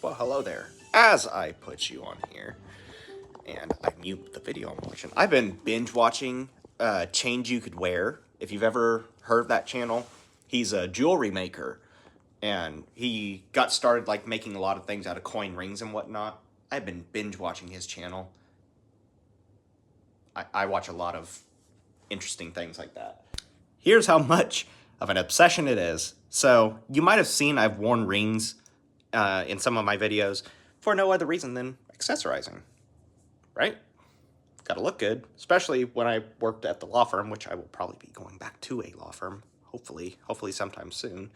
Well, hello there. As I put you on here, and I mute the video I'm watching, I've been binge watching Chains You Could Wear. If you've ever heard of that channel, he's a jewelry maker, and he got started like making a lot of things out of coin rings and whatnot. I've been binge watching his channel. I watch a lot of interesting things like that. Here's how much of an obsession it is. So you might have seen I've worn rings in some of my videos for no other reason than accessorizing, right? Gotta look good, especially when I worked at the law firm, which I will probably be going back to a law firm, hopefully sometime soon.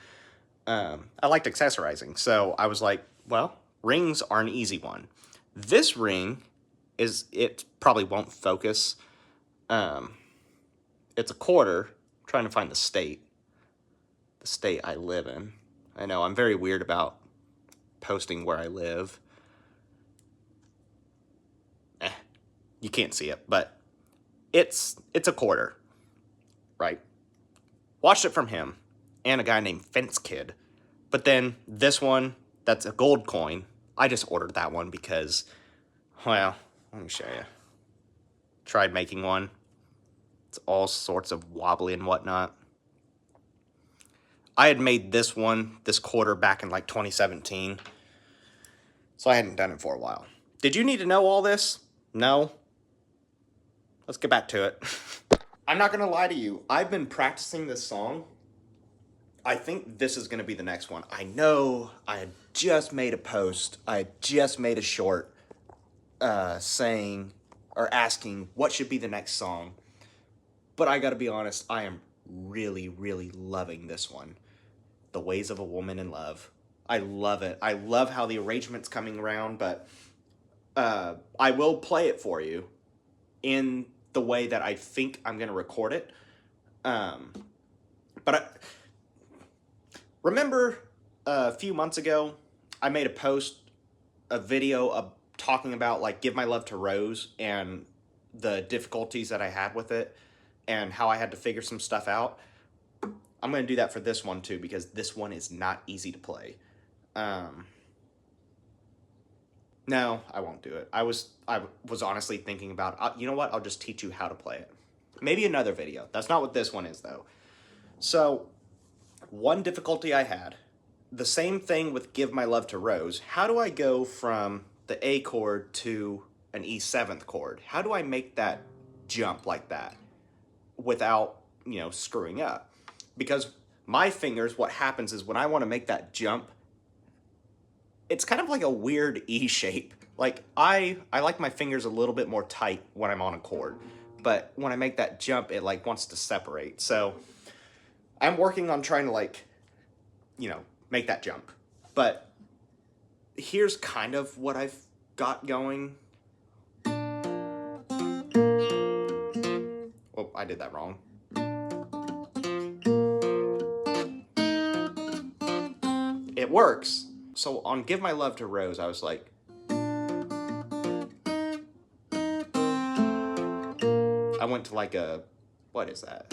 I liked accessorizing, so I was like, well, rings are an easy one. This ring it probably won't focus. It's a quarter. I'm trying to find the state I live in. I know I'm very weird about posting where I live. You can't see it, but it's a quarter, right? Watched it from him and a guy named Fence Kid. But then this one, that's a gold coin. I just ordered that one because, well, let me show you. Tried making one. It's all sorts of wobbly and whatnot. I had made this quarter back in like 2017. So I hadn't done it for a while. Did you need to know all this? No? Let's get back to it. I'm not gonna lie to you. I've been practicing this song. I think this is gonna be the next one. I know I had just made a post. I had just made a short saying or asking what should be the next song. But I gotta be honest, I am really, really loving this one. The Ways of a Woman in Love. I love it. I love how the arrangement's coming around, but I will play it for you in the way that I think I'm going to record it. Remember a few months ago, I made a video of talking about like Give My Love to Rose and the difficulties that I had with it and how I had to figure some stuff out. I'm going to do that for this one too, because this one is not easy to play. No, I won't do it. I was honestly thinking about, you know what? I'll just teach you how to play it. Maybe another video. That's not what this one is, though. So, one difficulty I had, the same thing with Give My Love to Rose. How do I go from the A chord to an E7th chord? How do I make that jump like that without, screwing up? Because my fingers, what happens is when I want to make that jump, it's kind of like a weird E shape. Like, I like my fingers a little bit more tight when I'm on a chord. But when I make that jump, it, like, wants to separate. So, I'm working on trying to, make that jump. But here's kind of what I've got going. Oh, I did that wrong. It works. So on Give My Love to Rose, I was like, I went to like what is that?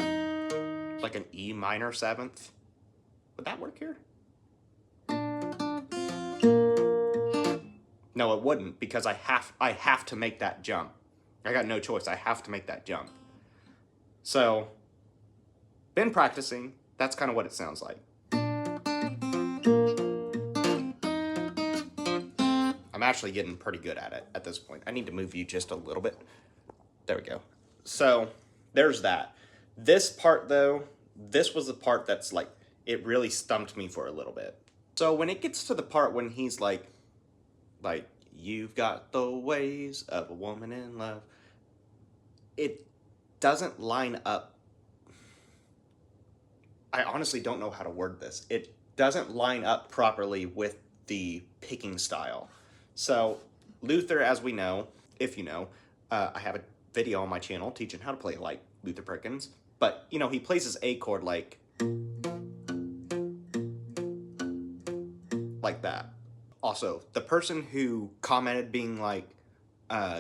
Like an E minor 7th? Would that work here? No, it wouldn't, because I have to make that jump. I got no choice. I have to make that jump. So, been practicing. That's kind of what it sounds like. I'm actually getting pretty good at it at this point. I need to move you just a little bit. There we go. So, there's that. This part, though, this was the part that's like, it really stumped me for a little bit. So, when it gets to the part when he's like, you've got the ways of a woman in love, it doesn't line up. I honestly don't know how to word this. It doesn't line up properly with the picking style. So, Luther, as we know, if you know, I have a video on my channel teaching how to play like Luther Perkins. But, he plays his A chord like that. Also, the person who commented being like,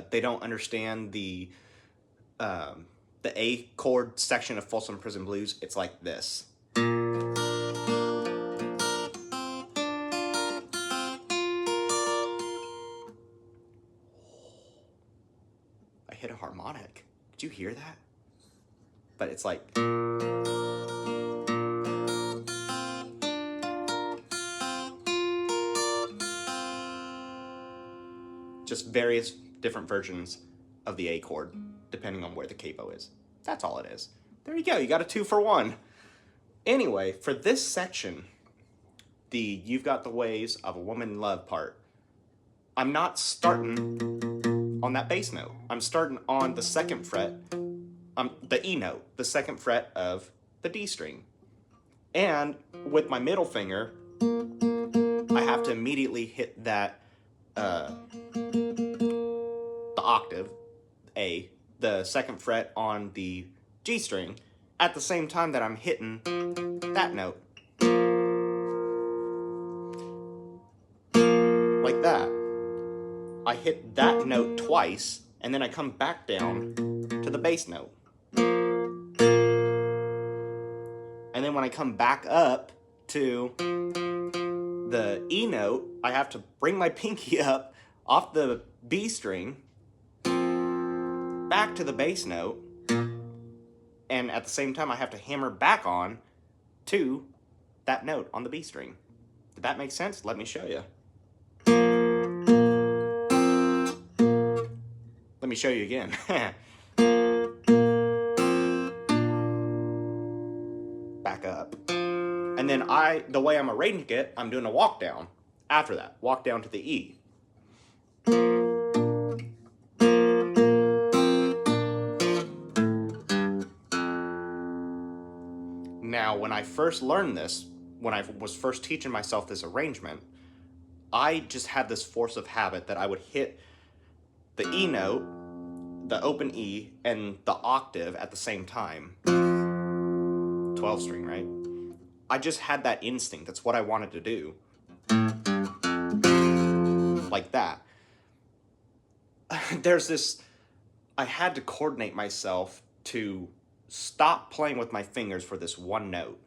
they don't understand the A chord section of Folsom Prison Blues, it's like this. hit a harmonic. Did you hear that? But it's like... just various different versions of the A chord, depending on where the capo is. That's all it is. There you go, you got a 2 for 1. Anyway, for this section, the You've Got the Ways of a Woman in Love part, I'm not starting on that bass note. I'm starting on the 2nd fret, the E note, the 2nd fret of the D string. And with my middle finger, I have to immediately hit that, the octave, A, the 2nd fret on the G string, at the same time that I'm hitting that note. Like that. I hit that note twice, and then I come back down to the bass note. And then when I come back up to the E note, I have to bring my pinky up off the B string, back to the bass note, and at the same time I have to hammer back on to that note on the B string. Did that make sense? Let me show you. Let me show you again. Back up. And then the way I'm arranging it, I'm doing a walk down after that. Walk down to the E. Now, when I first learned this, when I was first teaching myself this arrangement, I just had this force of habit that I would hit the E note, the open E, and the octave at the same time. 12 string, right? I just had that instinct. That's what I wanted to do. Like that. I had to coordinate myself to stop playing with my fingers for this one note.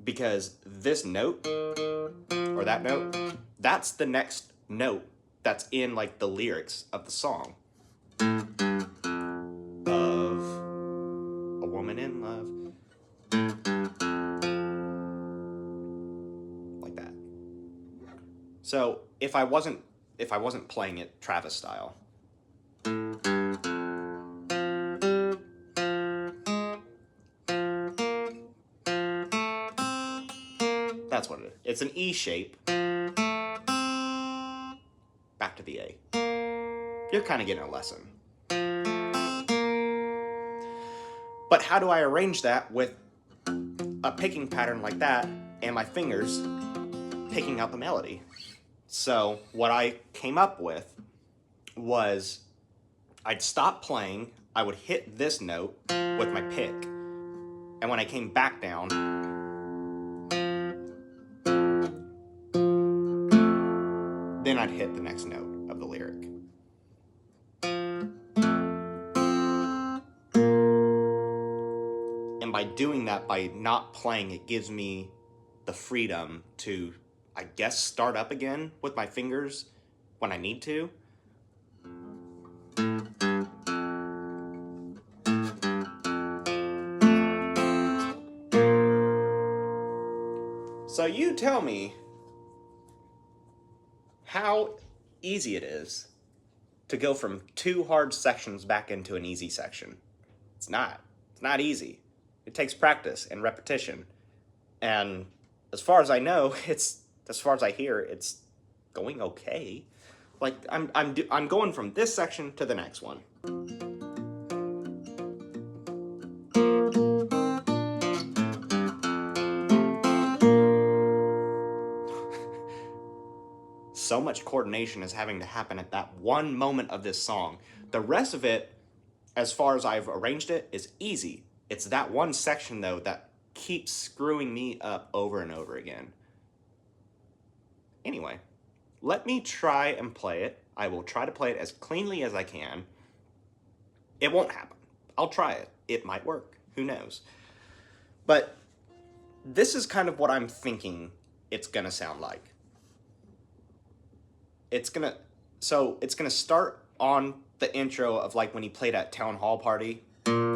Because this note, or that note, that's the next note that's in like the lyrics of the song. Of a woman in love. Like that. So if I wasn't playing it Travis style, that's what it is. It's an E shape. Back to the A. You're kind of getting a lesson. But how do I arrange that with a picking pattern like that and my fingers picking out the melody? So what I came up with was I'd stop playing, I would hit this note with my pick, and when I came back down, then I'd hit the next note of the lyric. And by doing that, by not playing, it gives me the freedom to, I guess, start up again with my fingers when I need to. So you tell me how easy it is to go from 2 hard sections back into an easy section. It's not easy. It takes practice and repetition. And as far as I know, as far as I hear, it's going okay. Like I'm going from this section to the next one. So much coordination is having to happen at that one moment of this song. The rest of it, as far as I've arranged it, is easy. It's that one section, though, that keeps screwing me up over and over again. Anyway, let me try and play it. I will try to play it as cleanly as I can. It won't happen. I'll try it. It might work. Who knows? But this is kind of what I'm thinking it's gonna sound like. It's gonna start on the intro of like when he played at Town Hall Party. It's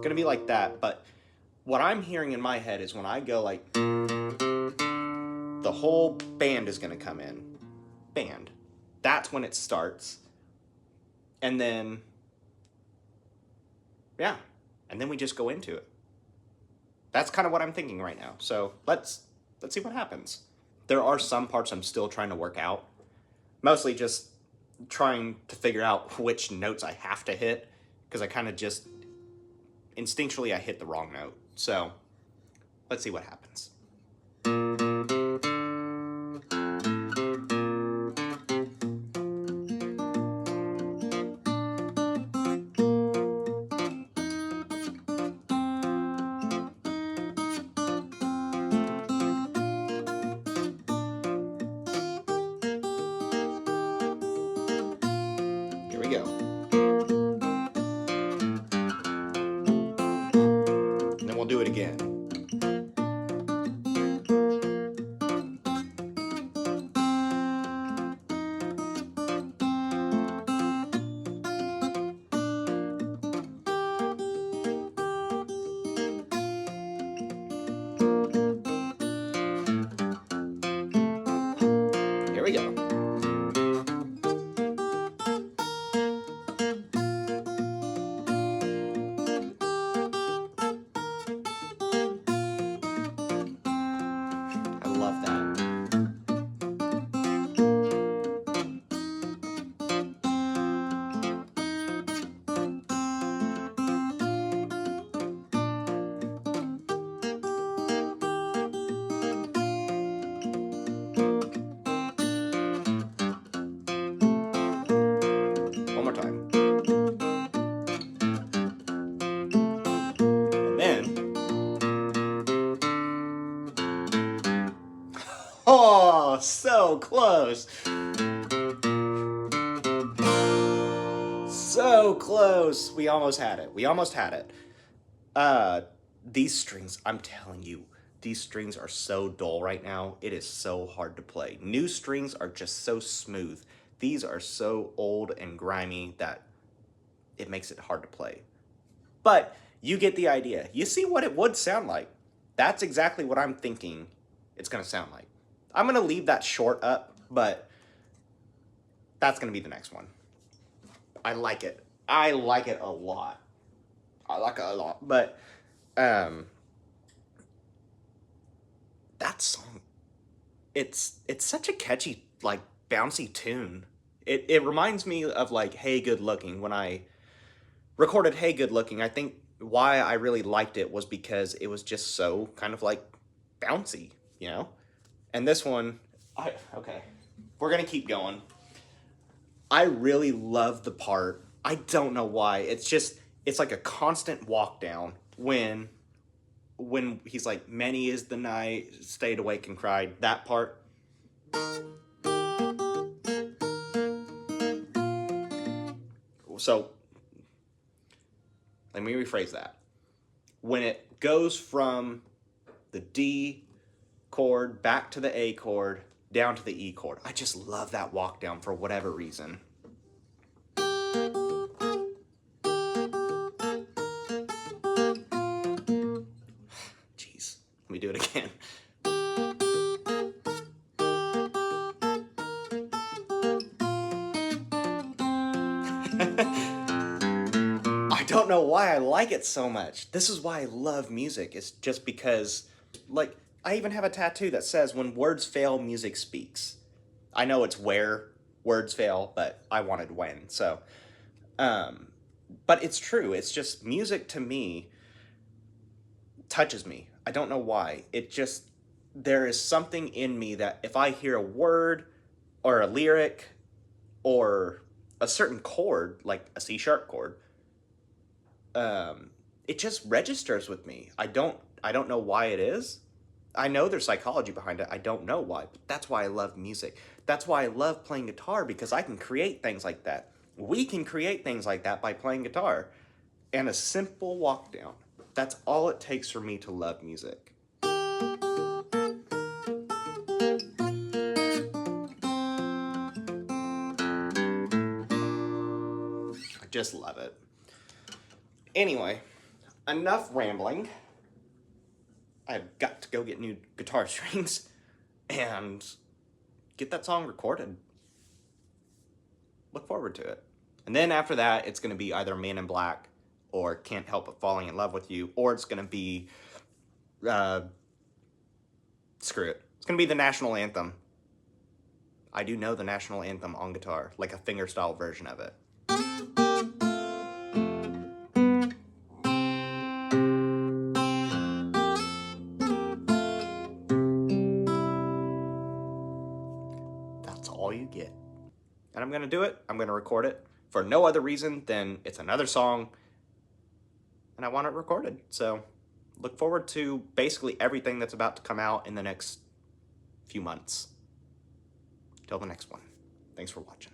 gonna be like that, but what I'm hearing in my head is when I go like, the whole band is gonna come in. Band. That's when it starts. And then, yeah, and then we just go into it. That's kind of what I'm thinking right now. So let's see what happens. There are some parts I'm still trying to work out. Mostly just trying to figure out which notes I have to hit, because I kind of just instinctually I hit the wrong note. So let's see what happens. Here we go. And then we'll do it again. Here we go. I love that. One more time. And then, oh, so close. So close. We almost had it. We almost had it. These strings, I'm telling you, these strings are so dull right now. It is so hard to play. New strings are just so smooth. These are so old and grimy that it makes it hard to play. But you get the idea. You see what it would sound like. That's exactly what I'm thinking it's going to sound like. I'm going to leave that short up, but that's going to be the next one. I like it. I like it a lot. I like it a lot. But that song, it's such a catchy, like, bouncy tune. It reminds me of like Hey Good Looking. When I recorded Hey Good Looking, I think why I really liked it was because it was just so kind of like bouncy, you know? And this one, okay, we're gonna keep going. I really love the part. I don't know why. It's like a constant walk down when he's like, many is the night, stayed awake and cried. That part. So, let me rephrase that. When it goes from the D chord back to the A chord, down to the E chord, I just love that walk down for whatever reason. Jeez, let me do it again. I don't know why I like it so much. This is why I love music. It's just because, like, I even have a tattoo that says, when words fail, music speaks. I know it's where words fail, but I wanted when. So, but it's true. It's just music to me touches me. I don't know why. There is something in me that if I hear a word or a lyric or a certain chord, like a C sharp chord, it just registers with me. I don't know why it is. I know there's psychology behind it. I don't know why, but that's why I love music. That's why I love playing guitar, because I can create things like that. We can create things like that by playing guitar. And a simple walk down. That's all it takes for me to love music. Just love it. Anyway, enough rambling. I've got to go get new guitar strings and get that song recorded. Look forward to it. And then after that, it's going to be either Man in Black or Can't Help But Falling in Love with You, or it's going to be, screw it. It's going to be the national anthem. I do know the national anthem on guitar, like a fingerstyle version of it. That's all you get. And I'm going to do it. I'm going to record it for no other reason than it's another song and I want it recorded. So look forward to basically everything that's about to come out in the next few months. Till the next one. Thanks for watching.